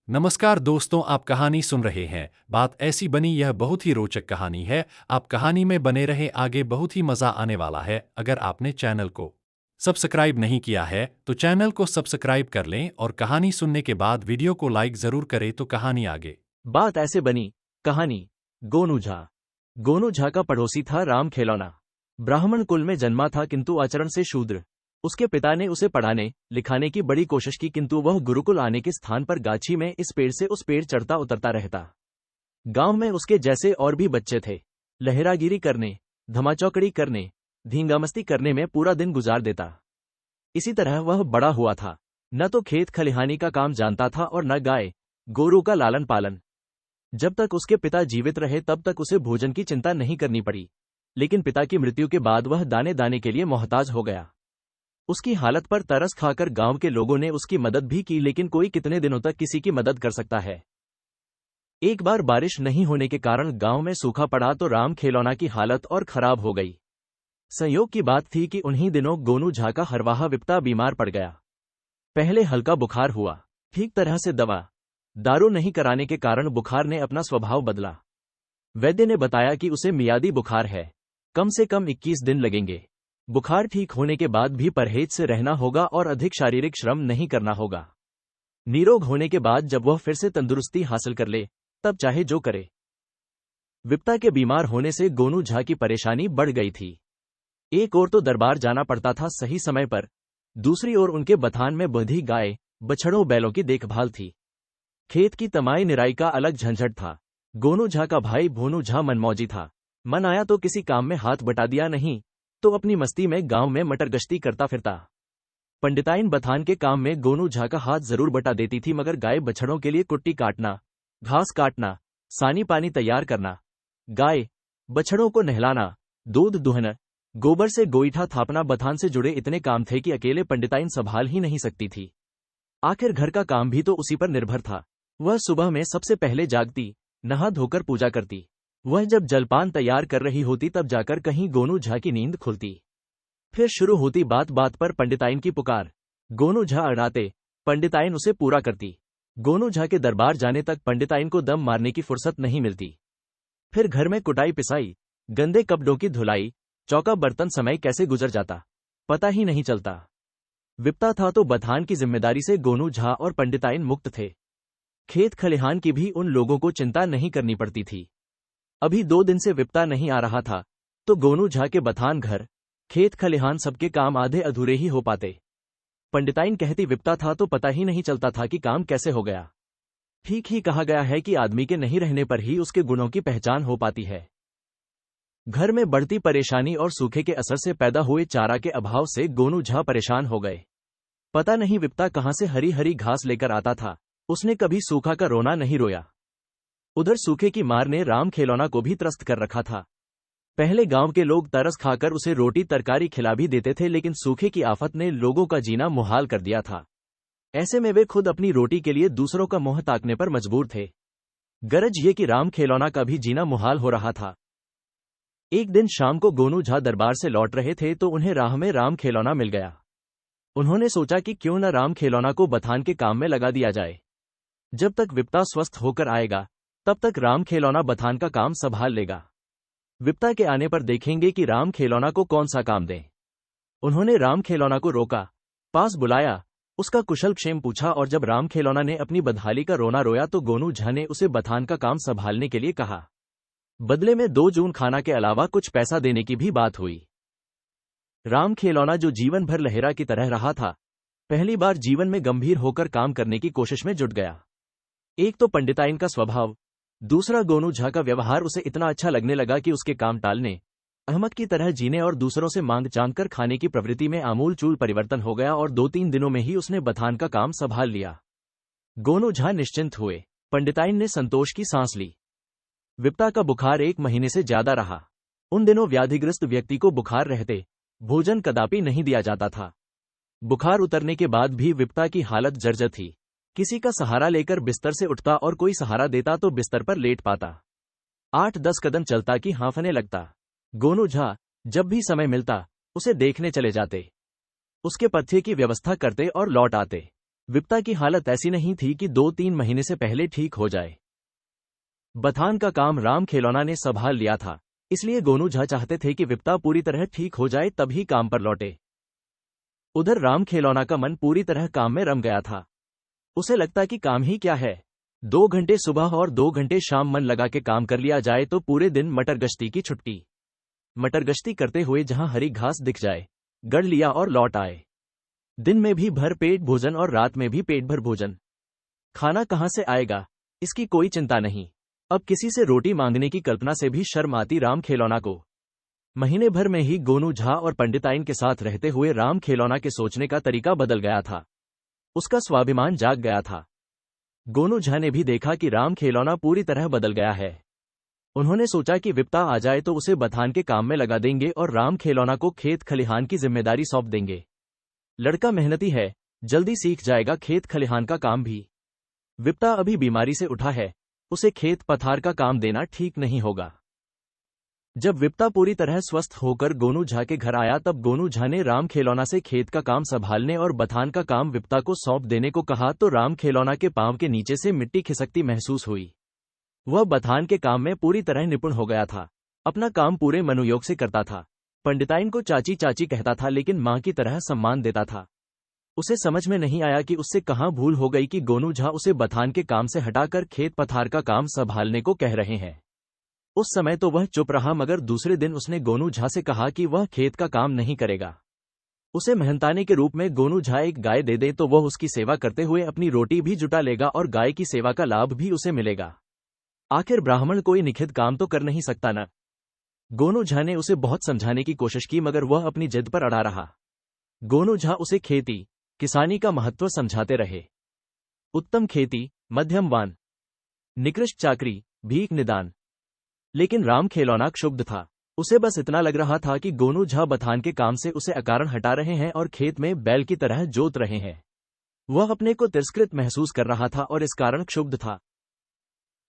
नमस्कार दोस्तों, आप कहानी सुन रहे हैं। बात ऐसी बनी, यह बहुत ही रोचक कहानी है। आप कहानी में बने रहे, आगे बहुत ही मजा आने वाला है। अगर आपने चैनल को सब्सक्राइब नहीं किया है तो चैनल को सब्सक्राइब कर लें और कहानी सुनने के बाद वीडियो को लाइक जरूर करें तो कहानी आगे। बात ऐसे बनी। कहानी गोनू झा। गोनू झा का पड़ोसी था राम खिलौना। ब्राह्मण कुल में जन्मा था किंतु आचरण से शूद्र। उसके पिता ने उसे पढ़ाने लिखाने की बड़ी कोशिश की किंतु वह गुरुकुल आने के स्थान पर गाछी में इस पेड़ से उस पेड़ चढ़ता उतरता रहता। गांव में उसके जैसे और भी बच्चे थे। लहरागिरी करने, धमाचौकड़ी करने, धींगामस्ती करने में पूरा दिन गुजार देता। इसी तरह वह बड़ा हुआ था। न तो खेत खलिहानी का काम जानता था और न गाय गोरू का लालन पालन। जब तक उसके पिता जीवित रहे तब तक उसे भोजन की चिंता नहीं करनी पड़ी, लेकिन पिता की मृत्यु के बाद वह दाने दाने के लिए मोहताज हो गया। उसकी हालत पर तरस खाकर गांव के लोगों ने उसकी मदद भी की, लेकिन कोई कितने दिनों तक किसी की मदद कर सकता है। एक बार बारिश नहीं होने के कारण गांव में सूखा पड़ा तो राम खिलौना की हालत और खराब हो गई। संयोग की बात थी कि उन्हीं दिनों गोनू झा का हरवाहा विप्ता बीमार पड़ गया। पहले हल्का बुखार हुआ, ठीक तरह से दवा दारू नहीं कराने के कारण बुखार ने अपना स्वभाव बदला। वैद्य ने बताया कि उसे मियादी बुखार है, कम से कम 21 दिन लगेंगे। बुखार ठीक होने के बाद भी परहेज से रहना होगा और अधिक शारीरिक श्रम नहीं करना होगा। निरोग होने के बाद जब वह फिर से तंदुरुस्ती हासिल कर ले तब चाहे जो करे। विप्ता के बीमार होने से गोनू झा की परेशानी बढ़ गई थी। एक ओर तो दरबार जाना पड़ता था सही समय पर, दूसरी ओर उनके बथान में बंधी गाय बछड़ों बैलों की देखभाल थी। खेत की तमाई निराई का अलग झंझट था। गोनू झा का भाई भोनू झा मनमौजी था। मन आया तो किसी काम में हाथ बटा दिया, नहीं तो अपनी मस्ती में गांव में मटर गश्ती करता फिरता। पंडिताइन बथान के काम में गोनू झा का हाथ जरूर बटा देती थी, मगर गाय बछड़ों के लिए कुट्टी काटना, घास काटना, सानी पानी तैयार करना, गाय बछड़ों को नहलाना, दूध दुहना, गोबर से गोईठा थापना, बथान से जुड़े इतने काम थे कि अकेले पंडिताइन संभाल ही नहीं सकती थी। आखिर घर का काम भी तो उसी पर निर्भर था। वह सुबह में सबसे पहले जागती, नहा धोकर पूजा करती। वह जब जलपान तैयार कर रही होती तब जाकर कहीं गोनू झा की नींद खुलती। फिर शुरू होती बात बात पर पंडिताइन की पुकार। गोनू झा अड़ाते, पंडिताइन उसे पूरा करती। गोनू झा के दरबार जाने तक पंडिताइन को दम मारने की फुर्सत नहीं मिलती। फिर घर में कुटाई पिसाई, गंदे कपड़ों की धुलाई, चौका बर्तन, समय कैसे गुजर जाता पता ही नहीं चलता। विप्ता था तो बथान की जिम्मेदारी से गोनू झा और पंडिताइन मुक्त थे। खेत खलिहान की भी उन लोगों को चिंता नहीं करनी पड़ती थी। अभी 2 दिन से विप्ता नहीं आ रहा था तो गोनू झा के बथान, घर, खेत खलिहान सबके काम आधे अधूरे ही हो पाते। पंडिताइन कहती विप्ता था तो पता ही नहीं चलता था कि काम कैसे हो गया। ठीक ही कहा गया है कि आदमी के नहीं रहने पर ही उसके गुणों की पहचान हो पाती है। घर में बढ़ती परेशानी और सूखे के असर से पैदा हुए चारा के अभाव से गोनू झा परेशान हो गए। पता नहीं विप्ता कहां से हरी हरी घास लेकर आता था। उसने कभी सूखा का रोना नहीं रोया। उधर सूखे की मार ने राम खिलौना को भी त्रस्त कर रखा था। पहले गांव के लोग तरस खाकर उसे रोटी तरकारी खिला भी देते थे, लेकिन सूखे की आफत ने लोगों का जीना मुहाल कर दिया था। ऐसे में वे खुद अपनी रोटी के लिए दूसरों का मुंह ताकने पर मजबूर थे। गरज ये कि राम खिलौना का भी जीना मुहाल हो रहा था। एक दिन शाम को गोनू झा दरबार से लौट रहे थे तो उन्हें राह में राम खिलौना मिल गया। उन्होंने सोचा कि क्यों न राम खिलौना को बथान के काम में लगा दिया जाए। जब तक विप्ता स्वस्थ होकर आएगा तब तक राम खिलौना बथान का काम संभाल लेगा। विप्ता के आने पर देखेंगे कि राम खिलौना को कौन सा काम दें। उन्होंने राम खिलौना को रोका, पास बुलाया, उसका कुशल क्षेम पूछा और जब राम खिलौना ने अपनी बदहाली का रोना रोया तो गोनू झा ने उसे बथान का काम संभालने के लिए कहा। बदले में 2 जून खाना के अलावा कुछ पैसा देने की भी बात हुई। राम खिलौना जो जीवन भर लहेरा की तरह रहा था, पहली बार जीवन में गंभीर होकर काम करने की कोशिश में जुट गया। एक तो पंडिताइन का स्वभाव, दूसरा गोनू झा का व्यवहार उसे इतना अच्छा लगने लगा कि उसके काम टालने, अहमक की तरह जीने और दूसरों से मांग चांग कर खाने की प्रवृत्ति में आमूल चूल परिवर्तन हो गया और 2-3 दिनों में ही उसने बथान का काम संभाल लिया। गोनू झा निश्चिंत हुए। पंडिताइन ने संतोष की सांस ली। विप्ता का बुखार 1 महीने से ज्यादा रहा। उन दिनों व्याधिग्रस्त व्यक्ति को बुखार रहते भोजन कदापि नहीं दिया जाता था। बुखार उतरने के बाद भी विप्ता की हालत जर्जर थी। किसी का सहारा लेकर बिस्तर से उठता और कोई सहारा देता तो बिस्तर पर लेट पाता। 8-10 कदम चलता कि हांफने लगता। गोनू झा जब भी समय मिलता उसे देखने चले जाते, उसके पथ्य की व्यवस्था करते और लौट आते। विप्ता की हालत ऐसी नहीं थी कि 2-3 महीने से पहले ठीक हो जाए। बथान का काम राम खिलौना ने संभाल लिया था, इसलिए गोनू झा चाहते थे कि विप्ता पूरी तरह ठीक हो जाए तभी काम पर लौटे। उधर राम खिलौना का मन पूरी तरह काम में रम गया था। उसे लगता कि काम ही क्या है, 2 घंटे सुबह और 2 घंटे शाम मन लगा के काम कर लिया जाए तो पूरे दिन मटर गश्ती की छुट्टी। मटर गश्ती करते हुए जहां हरी घास दिख जाए, गढ़ लिया और लौट आए। दिन में भी भर पेट भोजन और रात में भी पेट भर भोजन। खाना कहां से आएगा, इसकी कोई चिंता नहीं। अब किसी से रोटी मांगने की कल्पना से भी शर्म आती राम खिलौना को। महीने भर में ही गोनू झा और पंडिताइन के साथ रहते हुए राम खिलौना के सोचने का तरीका बदल गया था। उसका स्वाभिमान जाग गया था। गोनू झा ने भी देखा कि राम खिलौना पूरी तरह बदल गया है। उन्होंने सोचा कि विप्ता आ जाए तो उसे बथान के काम में लगा देंगे और राम खिलौना को खेत खलिहान की जिम्मेदारी सौंप देंगे। लड़का मेहनती है, जल्दी सीख जाएगा खेत खलिहान का काम भी। विप्ता अभी बीमारी से उठा है, उसे खेत पथार का काम देना ठीक नहीं होगा। जब विप्ता पूरी तरह स्वस्थ होकर गोनू झा के घर आया तब गोनू झा ने राम खिलौना से खेत का काम संभालने और बथान का काम विप्ता को सौंप देने को कहा तो राम खिलौना के पांव के नीचे से मिट्टी खिसकती महसूस हुई। वह बथान के काम में पूरी तरह निपुण हो गया था, अपना काम पूरे मनोयोग से करता था। पंडिताइन को चाची चाची कहता था लेकिन मां की तरह सम्मान देता था। उसे समझ में नहीं आया कि उससे कहां भूल हो गई कि गोनू झा उसे बथान के काम से हटाकर खेत पथार का काम संभालने को कह रहे हैं। उस समय तो वह चुप रहा मगर दूसरे दिन उसने गोनू झा से कहा कि वह खेत का काम नहीं करेगा। उसे मेहनताने के रूप में गोनू झा एक गाय दे दे तो वह उसकी सेवा करते हुए अपनी रोटी भी जुटा लेगा और गाय की सेवा का लाभ भी उसे मिलेगा। आखिर ब्राह्मण कोई निखित काम तो कर नहीं सकता न। गोनू झा ने उसे बहुत समझाने की कोशिश की मगर वह अपनी जिद पर अड़ा रहा। गोनू झा उसे खेती किसानी का महत्व समझाते रहे। उत्तम खेती, मध्यम वान, निकृष्ट चाकरी, भीख निदान। लेकिन राम खिलौना क्षुब्ध था। उसे बस इतना लग रहा था कि गोनू झा बथान के काम से उसे अकारण हटा रहे हैं और खेत में बैल की तरह जोत रहे हैं। वह अपने को तिरस्कृत महसूस कर रहा था और इस कारण क्षुब्ध था।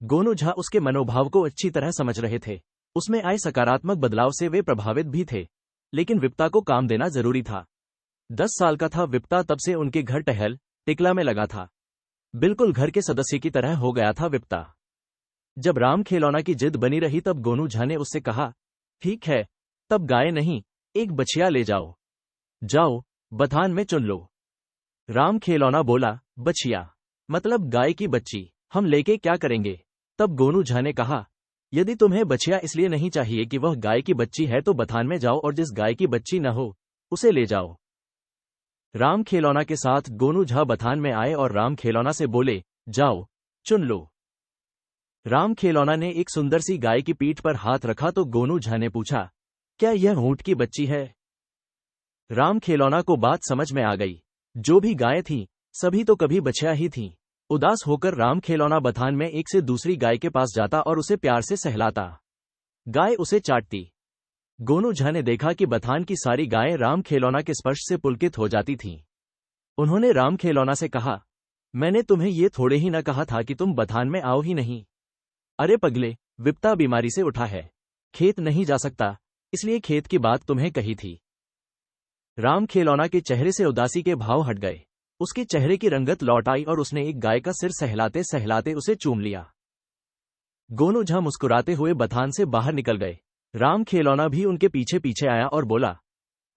गोनू झा उसके मनोभाव को अच्छी तरह समझ रहे थे। उसमें आए सकारात्मक बदलाव से वे प्रभावित भी थे। लेकिन विप्ता को काम देना जरूरी था। 10 साल का था विप्ता तब से उनके घर टहल टिकला में लगा था। बिल्कुल घर के सदस्य की तरह हो गया था विप्ता। जब राम खिलौना की जिद बनी रही तब गोनू झा ने उससे कहा, ठीक है, तब गाय नहीं, एक बछिया ले जाओ। जाओ, बथान में चुन लो। राम खिलौना बोला, बछिया मतलब गाय की बच्ची, हम लेके क्या करेंगे। तब गोनू झा ने कहा, यदि तुम्हें बछिया इसलिए नहीं चाहिए कि वह गाय की बच्ची है तो बथान में जाओ और जिस गाय की बच्ची न हो उसे ले जाओ। राम खिलौना के साथ गोनू झा बथान में आए और राम खिलौना से बोले, जाओ, चुन लो। राम खिलौना ने एक सुंदर सी गाय की पीठ पर हाथ रखा तो गोनू झा ने पूछा, क्या यह ऊंट की बच्ची है। राम खिलौना को बात समझ में आ गई। जो भी गाय थी सभी तो कभी बछिया ही थी। उदास होकर राम खिलौना बथान में एक से दूसरी गाय के पास जाता और उसे प्यार से सहलाता। गाय उसे चाटती। गोनू झा ने देखा कि बथान की सारी गायें राम खिलौना के स्पर्श से पुलकित हो जाती थीं। उन्होंने राम खिलौना से कहा, मैंने तुम्हें ये थोड़े ही न कहा था कि तुम बथान में आओ ही नहीं। अरे पगले, विप्ता बीमारी से उठा है, खेत नहीं जा सकता, इसलिए खेत की बात तुम्हें कही थी। राम खिलौना के चेहरे से उदासी के भाव हट गए। उसके चेहरे की रंगत लौट आई और उसने एक गाय का सिर सहलाते सहलाते उसे चूम लिया। गोनू झा मुस्कुराते हुए बथान से बाहर निकल गए। राम खिलौना भी उनके पीछे पीछे आया और बोला,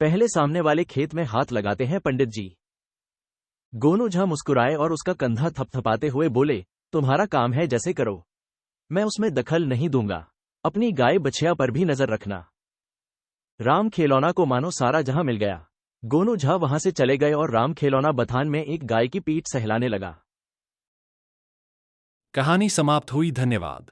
पहले सामने वाले खेत में हाथ लगाते हैं पंडित जी। गोनू झा मुस्कुराए और उसका कंधा थपथपाते हुए बोले, तुम्हारा काम है जैसे करो, मैं उसमें दखल नहीं दूंगा। अपनी गाय बछिया पर भी नजर रखना। राम खिलौना को मानो सारा जहां मिल गया। गोनू झा वहां से चले गए और राम खिलौना बथान में एक गाय की पीठ सहलाने लगा। कहानी समाप्त हुई। धन्यवाद।